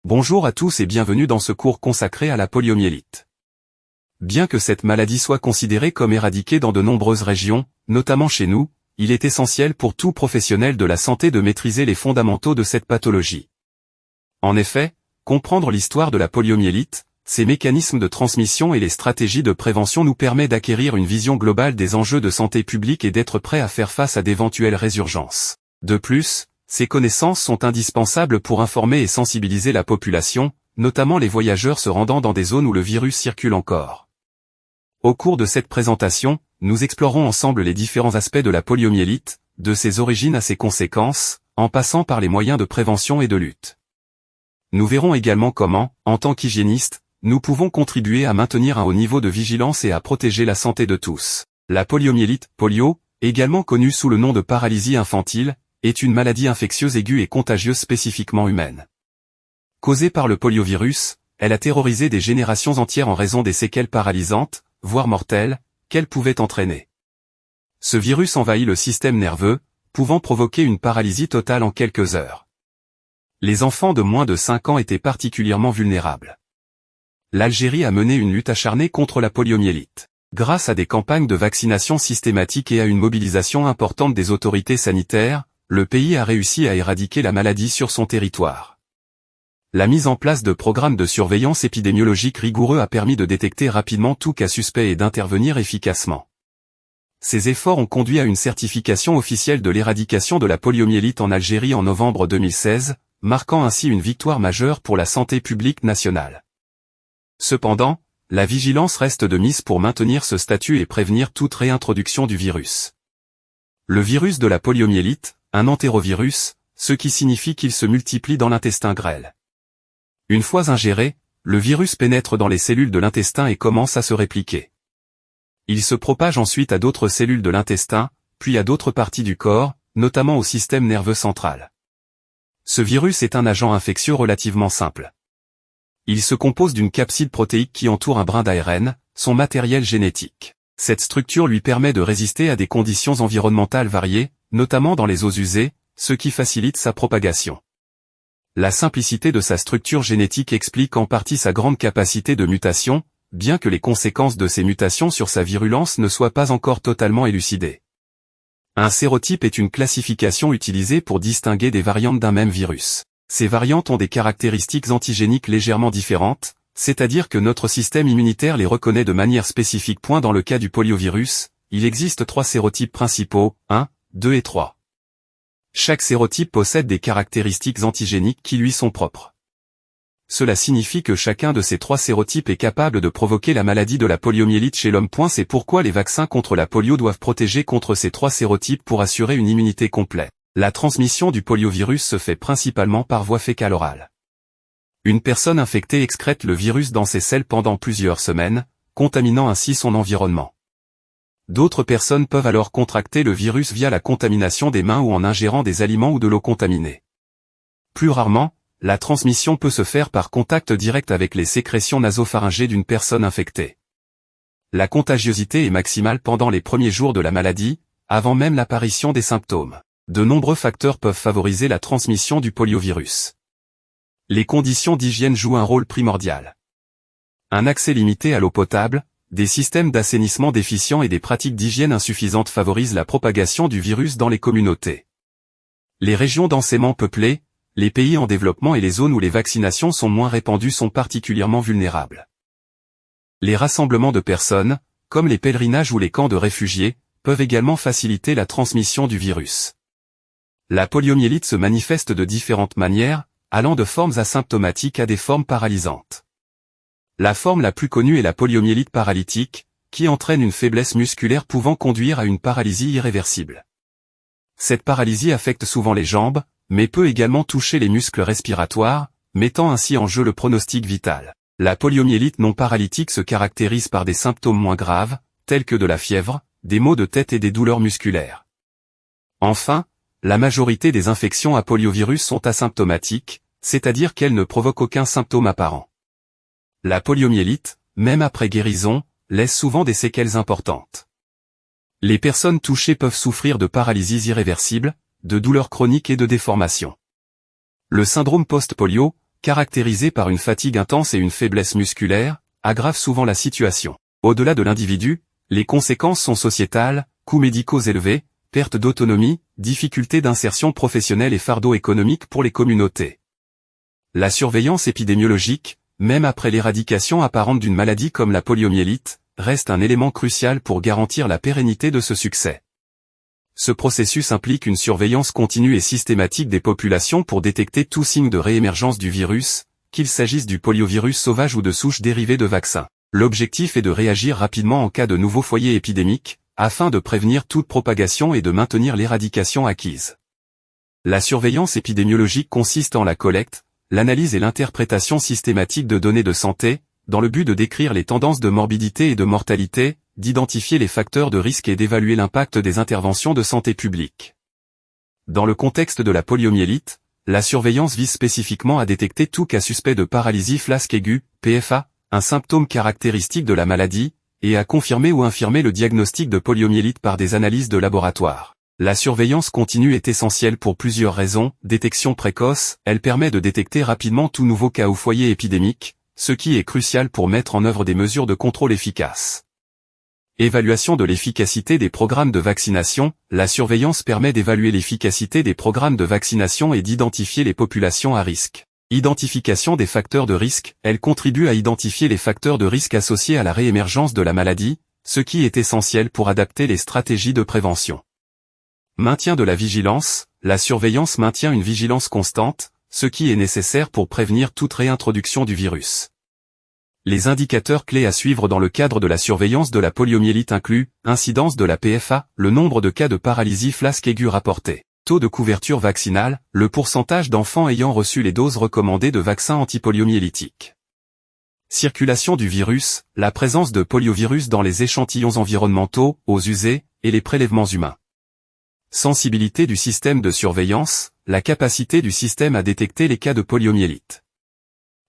Bonjour à tous et bienvenue dans ce cours consacré à la poliomyélite. Bien que cette maladie soit considérée comme éradiquée dans de nombreuses régions, notamment chez nous, il est essentiel pour tout professionnel de la santé de maîtriser les fondamentaux de cette pathologie. En effet, comprendre l'histoire de la poliomyélite, ses mécanismes de transmission et les stratégies de prévention nous permet d'acquérir une vision globale des enjeux de santé publique et d'être prêt à faire face à d'éventuelles résurgences. De plus, ces connaissances sont indispensables pour informer et sensibiliser la population, notamment les voyageurs se rendant dans des zones où le virus circule encore. Au cours de cette présentation, nous explorons ensemble les différents aspects de la poliomyélite, de ses origines à ses conséquences, en passant par les moyens de prévention et de lutte. Nous verrons également comment, en tant qu'hygiénistes, nous pouvons contribuer à maintenir un haut niveau de vigilance et à protéger la santé de tous. La poliomyélite, polio, également connue sous le nom de paralysie infantile, est une maladie infectieuse aiguë et contagieuse spécifiquement humaine. Causée par le poliovirus, elle a terrorisé des générations entières en raison des séquelles paralysantes, voire mortelles, qu'elle pouvait entraîner. Ce virus envahit le système nerveux, pouvant provoquer une paralysie totale en quelques heures. Les enfants de moins de 5 ans étaient particulièrement vulnérables. L'Algérie a mené une lutte acharnée contre la poliomyélite. Grâce à des campagnes de vaccination systématiques et à une mobilisation importante des autorités sanitaires, le pays a réussi à éradiquer la maladie sur son territoire. La mise en place de programmes de surveillance épidémiologique rigoureux a permis de détecter rapidement tout cas suspect et d'intervenir efficacement. Ces efforts ont conduit à une certification officielle de l'éradication de la poliomyélite en Algérie en novembre 2016, marquant ainsi une victoire majeure pour la santé publique nationale. Cependant, la vigilance reste de mise pour maintenir ce statut et prévenir toute réintroduction du virus. Le virus de la poliomyélite, un entérovirus, ce qui signifie qu'il se multiplie dans l'intestin grêle. Une fois ingéré, le virus pénètre dans les cellules de l'intestin et commence à se répliquer. Il se propage ensuite à d'autres cellules de l'intestin, puis à d'autres parties du corps, notamment au système nerveux central. Ce virus est un agent infectieux relativement simple. Il se compose d'une capside protéique qui entoure un brin d'ARN, son matériel génétique. Cette structure lui permet de résister à des conditions environnementales variées, notamment dans les eaux usées, ce qui facilite sa propagation. La simplicité de sa structure génétique explique en partie sa grande capacité de mutation, bien que les conséquences de ces mutations sur sa virulence ne soient pas encore totalement élucidées. Un sérotype est une classification utilisée pour distinguer des variantes d'un même virus. Ces variantes ont des caractéristiques antigéniques légèrement différentes, c'est-à-dire que notre système immunitaire les reconnaît de manière spécifique. Dans le cas du poliovirus, il existe 3 sérotypes principaux, 1, 2 et 3. Chaque sérotype possède des caractéristiques antigéniques qui lui sont propres. Cela signifie que chacun de ces 3 sérotypes est capable de provoquer la maladie de la poliomyélite chez l'homme. C'est pourquoi les vaccins contre la polio doivent protéger contre ces 3 sérotypes pour assurer une immunité complète. La transmission du poliovirus se fait principalement par voie fécale-orale. Une personne infectée excrète le virus dans ses selles pendant plusieurs semaines, contaminant ainsi son environnement. D'autres personnes peuvent alors contracter le virus via la contamination des mains ou en ingérant des aliments ou de l'eau contaminée. Plus rarement, la transmission peut se faire par contact direct avec les sécrétions nasopharyngées d'une personne infectée. La contagiosité est maximale pendant les premiers jours de la maladie, avant même l'apparition des symptômes. De nombreux facteurs peuvent favoriser la transmission du poliovirus. Les conditions d'hygiène jouent un rôle primordial. Un accès limité à l'eau potable, des systèmes d'assainissement déficients et des pratiques d'hygiène insuffisantes favorisent la propagation du virus dans les communautés. Les régions densément peuplées, les pays en développement et les zones où les vaccinations sont moins répandues sont particulièrement vulnérables. Les rassemblements de personnes, comme les pèlerinages ou les camps de réfugiés, peuvent également faciliter la transmission du virus. La poliomyélite se manifeste de différentes manières, allant de formes asymptomatiques à des formes paralysantes. La forme la plus connue est la poliomyélite paralytique, qui entraîne une faiblesse musculaire pouvant conduire à une paralysie irréversible. Cette paralysie affecte souvent les jambes, mais peut également toucher les muscles respiratoires, mettant ainsi en jeu le pronostic vital. La poliomyélite non paralytique se caractérise par des symptômes moins graves, tels que de la fièvre, des maux de tête et des douleurs musculaires. Enfin, la majorité des infections à poliovirus sont asymptomatiques, c'est-à-dire qu'elles ne provoquent aucun symptôme apparent. La poliomyélite, même après guérison, laisse souvent des séquelles importantes. Les personnes touchées peuvent souffrir de paralysies irréversibles, de douleurs chroniques et de déformations. Le syndrome post-polio, caractérisés par une fatigue intense et une faiblesse musculaire, aggravent souvent la situation. Au-delà de l'individu, les conséquences sont sociétales, coûts médicaux élevés, perte d'autonomie, difficultés d'insertion professionnelle et fardeaux économiques pour les communautés. La surveillance épidémiologique, même après l'éradication apparente d'une maladie comme la poliomyélite, reste un élément crucial pour garantir la pérennité de ce succès. Ce processus implique une surveillance continue et systématique des populations pour détecter tout signe de réémergence du virus, qu'il s'agisse du poliovirus sauvage ou de souches dérivées de vaccins. L'objectif est de réagir rapidement en cas de nouveau foyer épidémique, afin de prévenir toute propagation et de maintenir l'éradication acquise. La surveillance épidémiologique consiste en la collecte, l'analyse et l'interprétation systématique de données de santé, dans le but de décrire les tendances de morbidité et de mortalité, d'identifier les facteurs de risque et d'évaluer l'impact des interventions de santé publique. Dans le contexte de la poliomyélite, la surveillance vise spécifiquement à détecter tout cas suspect de paralysie flasque aiguë, PFA, un symptôme caractéristique de la maladie, et à confirmer ou infirmer le diagnostic de poliomyélite par des analyses de laboratoire. La surveillance continue est essentielle pour plusieurs raisons. Détection précoce, elle permet de détecter rapidement tout nouveau cas ou foyer épidémique, ce qui est crucial pour mettre en œuvre des mesures de contrôle efficaces. Évaluation de l'efficacité des programmes de vaccination, la surveillance permet d'évaluer l'efficacité des programmes de vaccination et d'identifier les populations à risque. Identification des facteurs de risque, elle contribue à identifier les facteurs de risque associés à la réémergence de la maladie, ce qui est essentiel pour adapter les stratégies de prévention. Maintien de la vigilance, la surveillance maintient une vigilance constante, ce qui est nécessaire pour prévenir toute réintroduction du virus. Les indicateurs clés à suivre dans le cadre de la surveillance de la poliomyélite incluent, incidence de la PFA, le nombre de cas de paralysie flasque aiguë rapportés, taux de couverture vaccinale, le pourcentage d'enfants ayant reçu les doses recommandées de vaccins antipoliomyélitiques. Circulation du virus, la présence de poliovirus dans les échantillons environnementaux, eaux usées, et les prélèvements humains. Sensibilité du système de surveillance, la capacité du système à détecter les cas de poliomyélite.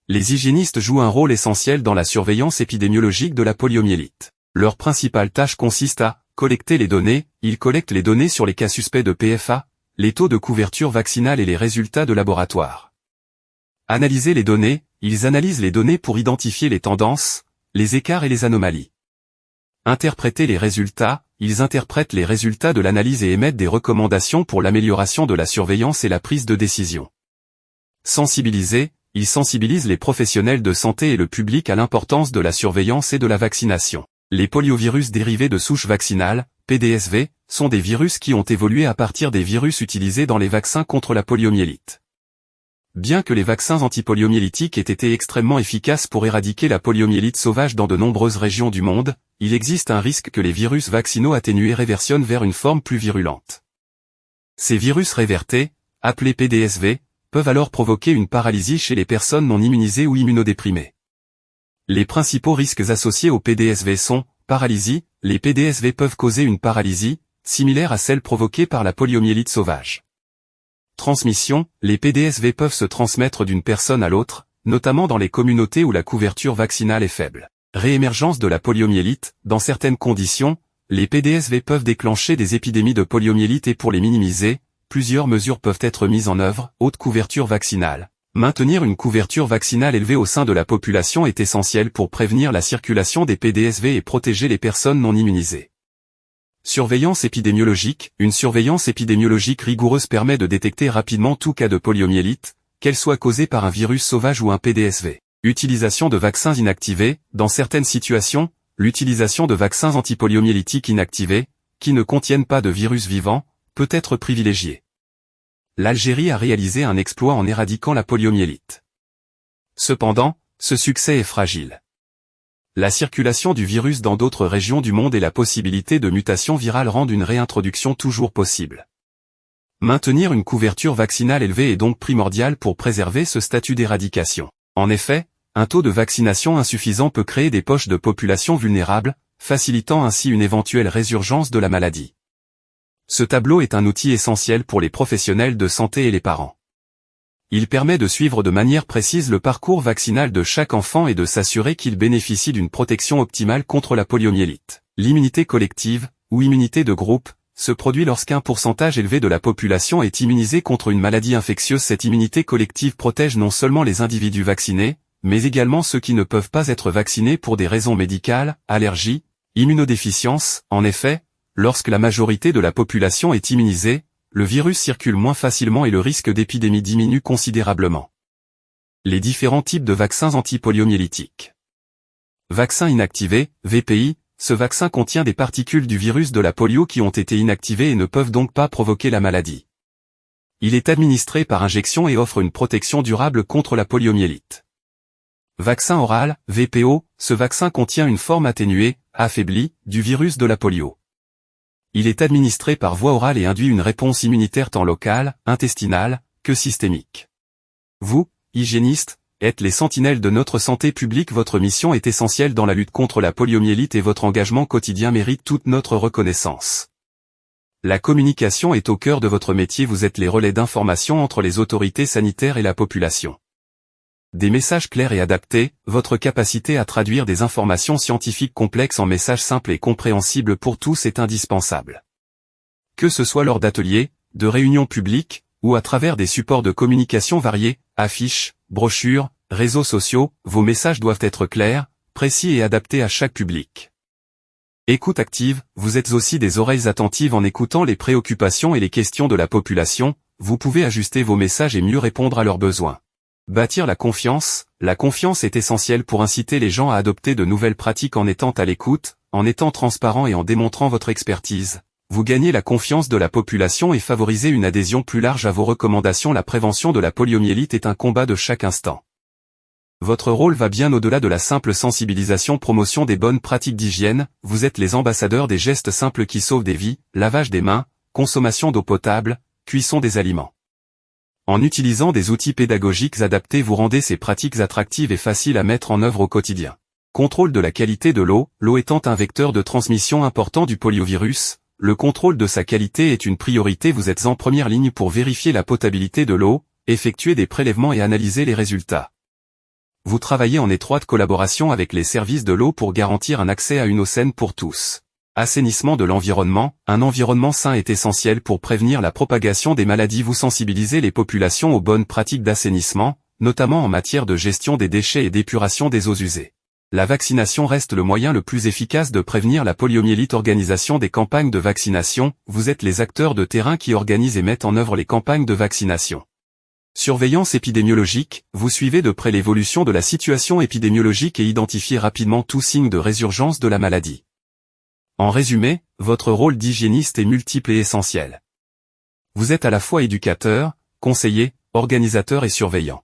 Les hygiénistes jouent un rôle essentiel dans la surveillance épidémiologique de la poliomyélite. Leur principale tâche consiste à collecter les données. Ils collectent les données sur les cas suspects de PFA, les taux de couverture vaccinale et les résultats de laboratoire. Analyser les données, ils analysent les données pour identifier les tendances, les écarts et les anomalies. Interpréter les résultats, ils interprètent les résultats de l'analyse et émettent des recommandations pour l'amélioration de la surveillance et la prise de décision. Sensibiliser, ils sensibilisent les professionnels de santé et le public à l'importance de la surveillance et de la vaccination. Les poliovirus dérivés de souches vaccinales, PDSV, sont des virus qui ont évolué à partir des virus utilisés dans les vaccins contre la poliomyélite. Bien que les vaccins antipoliomyélitiques aient été extrêmement efficaces pour éradiquer la poliomyélite sauvage dans de nombreuses régions du monde, il existe un risque que les virus vaccinaux atténués réversionnent vers une forme plus virulente. Ces virus révertés, appelés PDSV, peuvent alors provoquer une paralysie chez les personnes non immunisées ou immunodéprimées. Les principaux risques associés aux PDSV sont, paralysie, les PDSV peuvent causer une paralysie, similaire à celle provoquée par la poliomyélite sauvage. Transmission, les PDSV peuvent se transmettre d'une personne à l'autre, notamment dans les communautés où la couverture vaccinale est faible. Réémergence de la poliomyélite, dans certaines conditions, les PDSV peuvent déclencher des épidémies de poliomyélite et pour les minimiser, plusieurs mesures peuvent être mises en œuvre. Haute couverture vaccinale. Maintenir une couverture vaccinale élevée au sein de la population est essentiel pour prévenir la circulation des PDSV et protéger les personnes non immunisées. Surveillance épidémiologique. Une surveillance épidémiologique rigoureuse permet de détecter rapidement tout cas de poliomyélite, qu'elle soit causée par un virus sauvage ou un PDSV. Utilisation de vaccins inactivés. Dans certaines situations, l'utilisation de vaccins antipoliomyélitiques inactivés, qui ne contiennent pas de virus vivant, peut être privilégiée. L'Algérie a réalisé un exploit en éradiquant la poliomyélite. Cependant, ce succès est fragile. La circulation du virus dans d'autres régions du monde et la possibilité de mutations virales rendent une réintroduction toujours possible. Maintenir une couverture vaccinale élevée est donc primordial pour préserver ce statut d'éradication. En effet, un taux de vaccination insuffisant peut créer des poches de population vulnérables, facilitant ainsi une éventuelle résurgence de la maladie. Ce tableau est un outil essentiel pour les professionnels de santé et les parents. Il permet de suivre de manière précise le parcours vaccinal de chaque enfant et de s'assurer qu'il bénéficie d'une protection optimale contre la poliomyélite. L'immunité collective, ou immunité de groupe, se produit lorsqu'un pourcentage élevé de la population est immunisé contre une maladie infectieuse. Cette immunité collective protège non seulement les individus vaccinés, mais également ceux qui ne peuvent pas être vaccinés pour des raisons médicales, allergies, immunodéficience. En effet, lorsque la majorité de la population est immunisée, le virus circule moins facilement et le risque d'épidémie diminue considérablement. Les différents types de vaccins antipoliomyélitiques. Vaccin inactivé, VPI, ce vaccin contient des particules du virus de la polio qui ont été inactivées et ne peuvent donc pas provoquer la maladie. Il est administré par injection et offre une protection durable contre la poliomyélite. Vaccin oral, VPO, ce vaccin contient une forme atténuée, affaiblie, du virus de la polio. Il est administré par voie orale et induit une réponse immunitaire tant locale, intestinale, que systémique. Vous, hygiénistes, êtes les sentinelles de notre santé publique. Votre mission est essentielle dans la lutte contre la poliomyélite et votre engagement quotidien mérite toute notre reconnaissance. La communication est au cœur de votre métier. Vous êtes les relais d'information entre les autorités sanitaires et la population. Des messages clairs et adaptés, votre capacité à traduire des informations scientifiques complexes en messages simples et compréhensibles pour tous est indispensable. Que ce soit lors d'ateliers, de réunions publiques, ou à travers des supports de communication variés, affiches, brochures, réseaux sociaux, vos messages doivent être clairs, précis et adaptés à chaque public. Écoute active, vous êtes aussi des oreilles attentives en écoutant les préoccupations et les questions de la population, vous pouvez ajuster vos messages et mieux répondre à leurs besoins. Bâtir la confiance est essentielle pour inciter les gens à adopter de nouvelles pratiques en étant à l'écoute, en étant transparent et en démontrant votre expertise. Vous gagnez la confiance de la population et favorisez une adhésion plus large à vos recommandations. La prévention de la poliomyélite est un combat de chaque instant. Votre rôle va bien au-delà de la simple sensibilisation. Promotion des bonnes pratiques d'hygiène, vous êtes les ambassadeurs des gestes simples qui sauvent des vies, lavage des mains, consommation d'eau potable, cuisson des aliments. En utilisant des outils pédagogiques adaptés, vous rendez ces pratiques attractives et faciles à mettre en œuvre au quotidien. Contrôle de la qualité de l'eau, l'eau étant un vecteur de transmission important du poliovirus, le contrôle de sa qualité est une priorité. Vous êtes en première ligne pour vérifier la potabilité de l'eau, effectuer des prélèvements et analyser les résultats. Vous travaillez en étroite collaboration avec les services de l'eau pour garantir un accès à une eau saine pour tous. Assainissement de l'environnement, un environnement sain est essentiel pour prévenir la propagation des maladies. Vous sensibilisez les populations aux bonnes pratiques d'assainissement, notamment en matière de gestion des déchets et d'épuration des eaux usées. La vaccination reste le moyen le plus efficace de prévenir la poliomyélite. Organisation des campagnes de vaccination, vous êtes les acteurs de terrain qui organisent et mettent en œuvre les campagnes de vaccination. Surveillance épidémiologique, vous suivez de près l'évolution de la situation épidémiologique et identifiez rapidement tout signe de résurgence de la maladie. En résumé, votre rôle d'hygiéniste est multiple et essentiel. Vous êtes à la fois éducateur, conseiller, organisateur et surveillant.